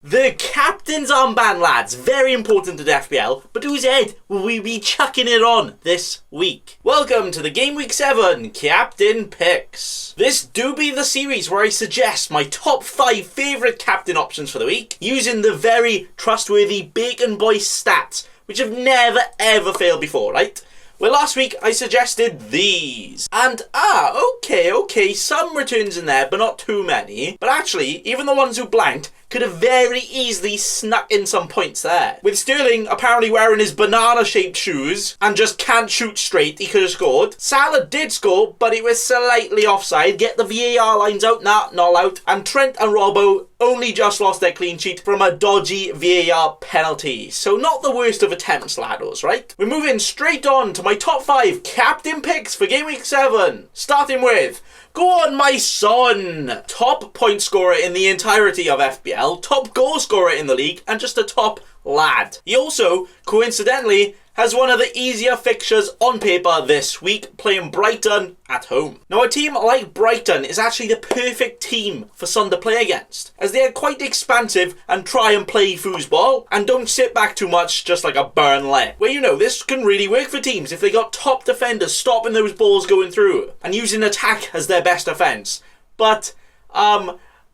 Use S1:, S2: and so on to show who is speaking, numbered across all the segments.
S1: The captain's armband, lads. Very important at FPL, but whose head will we be chucking it on this week? Welcome to the Gameweek 7 Captain Picks. This do be the series where I suggest my top 5 favourite captain options for the week, using the very trustworthy Bacon Boy stats, which have never ever failed before, right? Well, last week I suggested these. And, okay, some returns in there, but not too many. But actually, even the ones who blanked could have very easily snuck in some points there. With Sterling apparently wearing his banana-shaped shoes and just can't shoot straight, he could have scored. Salah did score, but it was slightly offside. Get the VAR lines out, nah, not out. And Trent and Robbo only just lost their clean sheet from a dodgy VAR penalty. So not the worst of attempts, laddos, right? We're moving straight on to my top 5 captain picks for Game Week 7. Starting with, go on, my son! Top point scorer in the entirety of FPL, top goal scorer in the league, and just a top lad. He also, coincidentally, has one of the easier fixtures on paper this week, playing Brighton at home. Now, a team like Brighton is actually the perfect team for Son to play against, as they are quite expansive and try and play foosball, and don't sit back too much just like a Burnley. Where, you know, this can really work for teams if they got top defenders stopping those balls going through, and using attack as their best offence. But,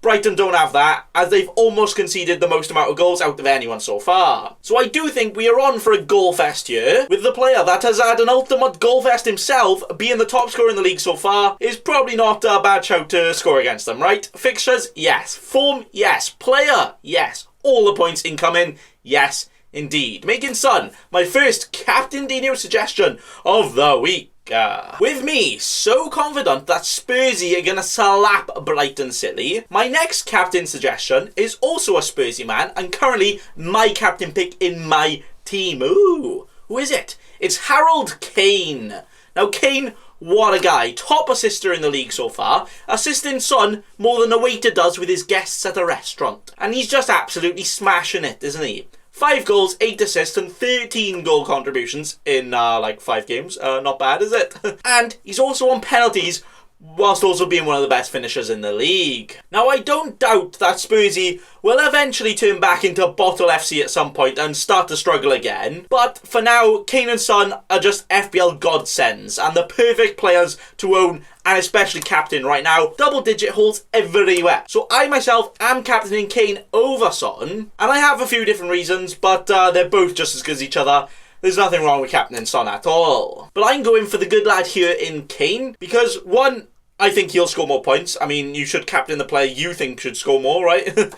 S1: Brighton don't have that, as they've almost conceded the most amount of goals out of anyone so far. So I do think we are on for a goal fest here, with the player that has had an ultimate goal fest himself being the top scorer in the league so far. Is probably not a bad shout to score against them, right? Fixtures, yes. Form, yes. Player, yes. All the points incoming, yes, indeed. Making Son my first Captain Dino suggestion of the week. With me, so confident that Spursy are going to slap Brighton City, my next captain suggestion is also a Spursy man, and currently my captain pick in my team. Ooh, who is it? It's Harold Kane. Now, Kane, what a guy. Top assister in the league so far, assisting Son more than a waiter does with his guests at a restaurant. And he's just absolutely smashing it, isn't he? 5 goals, 8 assists, and 13 goal contributions in, 5 games. Not bad, is it? And he's also on penalties, whilst also being one of the best finishers in the league. Now, I don't doubt that Spursy will eventually turn back into Bottle FC at some point and start to struggle again. But for now, Kane and Son are just FPL godsends and the perfect players to own, and especially captain right now. Double-digit holds everywhere. So I myself am captaining Kane over Son, and I have a few different reasons, but they're both just as good as each other. There's nothing wrong with captaining Son at all. But I'm going for the good lad here in Kane, because 1, I think he'll score more points. I mean, you should captain the player you think should score more, right?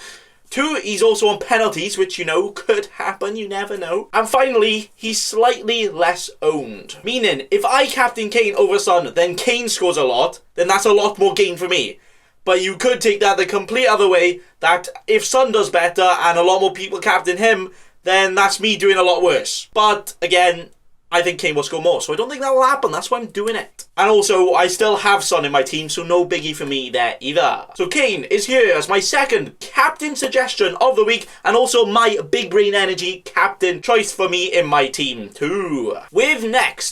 S1: 2, he's also on penalties, which, you know, could happen, you never know. And finally, he's slightly less owned. Meaning, if I captain Kane over Son, then Kane scores a lot, then that's a lot more gain for me. But you could take that the complete other way, that if Son does better and a lot more people captain him, then that's me doing a lot worse. But, again, I think Kane will score more, so I don't think that will happen. That's why I'm doing it. And also, I still have Son in my team, so no biggie for me there either. So Kane is here as my second captain suggestion of the week, and also my big brain energy captain choice for me in my team too. With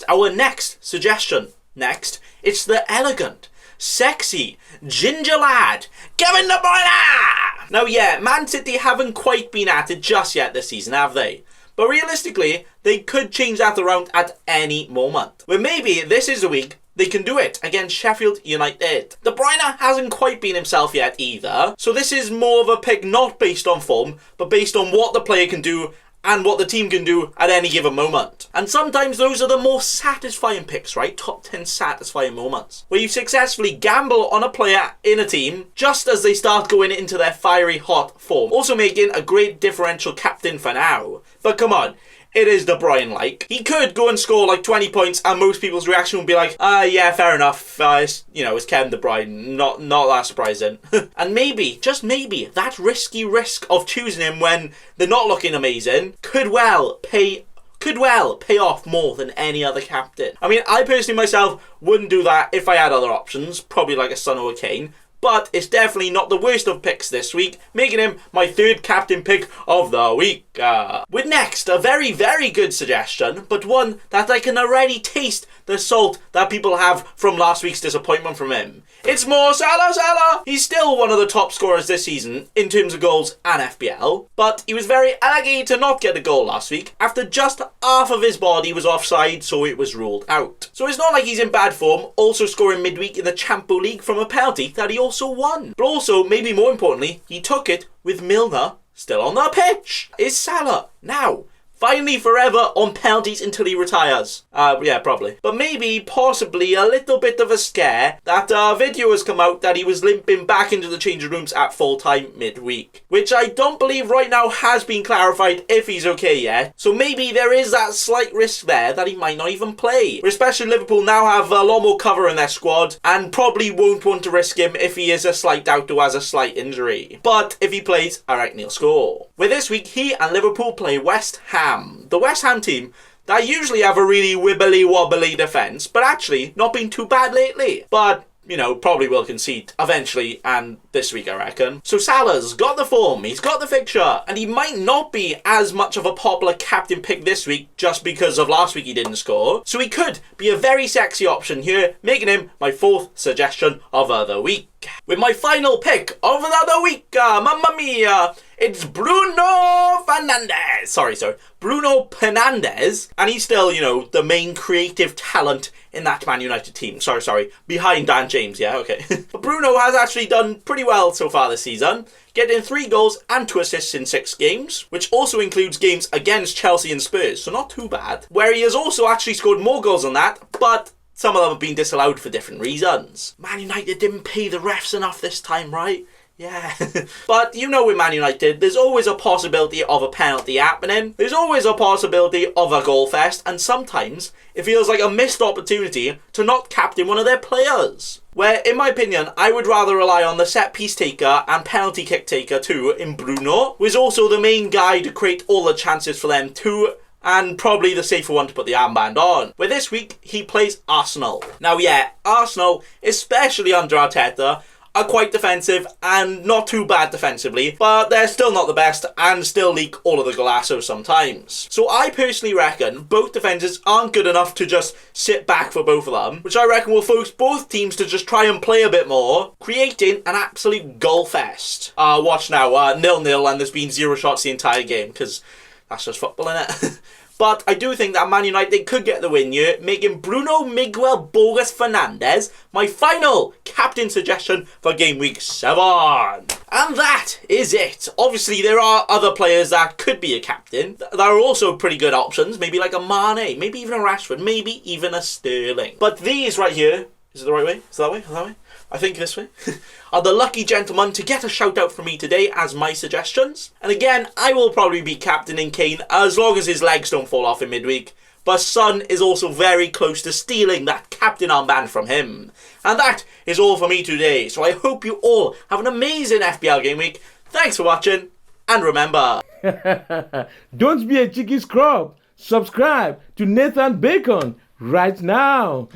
S1: our next suggestion. Next, it's the elegant, sexy, ginger lad, Kevin De Bruyne! Now yeah, Man City haven't quite been at it just yet this season, have they? But realistically, they could change that around at any moment. Well, maybe this is the week they can do it against Sheffield United. De Bruyne hasn't quite been himself yet either, so this is more of a pick not based on form, but based on what the player can do and what the team can do at any given moment. And sometimes those are the more satisfying picks, right? Top 10 satisfying moments. Where you successfully gamble on a player in a team just as they start going into their fiery hot form. Also making a great differential captain for now. But come on, it is De Bruyne-like. He could go and score like 20 points and most people's reaction would be like, yeah, fair enough. It's Kevin De Bruyne. Not that surprising. And maybe, just maybe, that risky risk of choosing him when they're not looking amazing could well pay off more than any other captain. I mean, I personally myself wouldn't do that if I had other options, probably like a Son or a Kane. But it's definitely not the worst of picks this week, making him my third captain pick of the week. With next, a very, very good suggestion, but one that I can already taste the salt that people have from last week's disappointment from him. It's more Salah! He's still one of the top scorers this season in terms of goals and FPL, but he was very unlucky to not get a goal last week after just half of his body was offside, so it was ruled out. So it's not like he's in bad form, also scoring midweek in the Champions League from a penalty that he also won. But also, maybe more importantly, he took it with Milner still on the pitch. Is Salah now finally forever on penalties until he retires? Yeah, probably. But maybe, possibly, a little bit of a scare that a video has come out that he was limping back into the changing rooms at full time midweek, which I don't believe right now has been clarified if he's okay yet. So maybe there is that slight risk there that he might not even play. Especially Liverpool now have a lot more cover in their squad and probably won't want to risk him if he is a slight doubt or has a slight injury. But if he plays, I reckon he'll score. With this week, he and Liverpool play West Ham. The West Ham team that usually have a really wibbly-wobbly defence, but actually not been too bad lately. But, you know, probably will concede eventually, and this week I reckon. So Salah's got the form, he's got the fixture, and he might not be as much of a popular captain pick this week just because of last week he didn't score. So he could be a very sexy option here, making him my 4th suggestion of the week. With my final pick of the week, mamma mia, it's Bruno Fernandez. Bruno Fernandez. And he's still, you know, the main creative talent in that Man United team. Behind Dan James, yeah, okay. But Bruno has actually done pretty well so far this season, getting 3 goals and 2 assists in 6 games, which also includes games against Chelsea and Spurs, so not too bad. Where he has also actually scored more goals than that, but some of them have been disallowed for different reasons. Man United didn't pay the refs enough this time, right? Yeah. But you know with Man United, there's always a possibility of a penalty happening. There's always a possibility of a goal fest. And sometimes it feels like a missed opportunity to not captain one of their players. Where, in my opinion, I would rather rely on the set piece taker and penalty kick taker too in Bruno, who is also the main guy to create all the chances for them too, and probably the safer one to put the armband on. Where this week, he plays Arsenal. Now yeah, Arsenal, especially under Arteta, are quite defensive and not too bad defensively, but they're still not the best and still leak all of the golasso sometimes. So I personally reckon both defences aren't good enough to just sit back for both of them, which I reckon will force both teams to just try and play a bit more, creating an absolute goal fest. Watch now, 0-0 and there's been 0 shots the entire game, because that's just football, innit? But I do think that Man United could get the win here, making Bruno Miguel Bogus Fernandez my final captain suggestion for Game Week 7. And that is it. Obviously, there are other players that could be a captain that are also pretty good options, maybe like a Mane, maybe even a Rashford, maybe even a Sterling. But these right here, is it the right way? Is it that way? Is it that way? I think this way, are the lucky gentlemen to get a shout out from me today as my suggestions. And again, I will probably be captaining Kane as long as his legs don't fall off in midweek. But Son is also very close to stealing that captain armband from him. And that is all for me today. So I hope you all have an amazing FPL game week. Thanks for watching. And remember,
S2: don't be a cheeky scrub. Subscribe to Nathan Bacon right now.